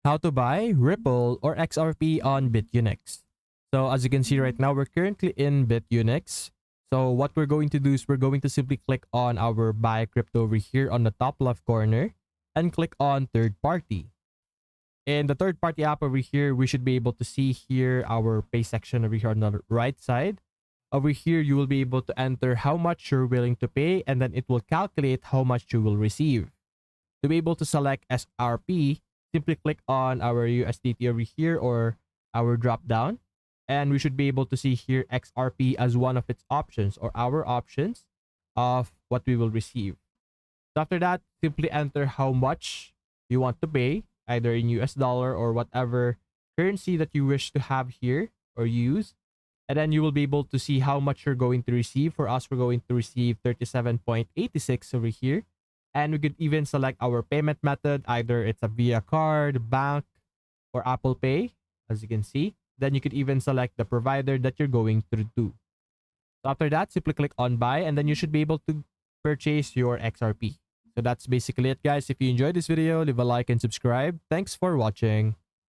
how to buy Ripple or XRP on BitUnix. So as you can see right now, we're currently in BitUnix. So what we're going to do is we're going to simply click on our buy crypto over here on the top left corner and click on third party. In the third party app over here, we should be able to see here our pay section over here on the right side. Over here, you will be able to enter how much you're willing to pay, and then it will calculate how much you will receive. To be able to select XRP, simply click on our USDT over here or our drop down, and we should be able to see here XRP as one of its options or our options of what we will receive. So after that, simply enter how much you want to pay, either in US dollar or whatever currency that you wish to have here or use. And then you will be able to see how much you're going to receive. For us, we're going to receive 37.86 over here. And we could even select our payment method. Either it's a via card, bank, or Apple Pay, as you can see. Then you could even select the provider that you're going to do. So after that, simply click on buy, and then you should be able to purchase your XRP. So that's basically it, guys. If you enjoyed this video, leave a like and subscribe. Thanks for watching.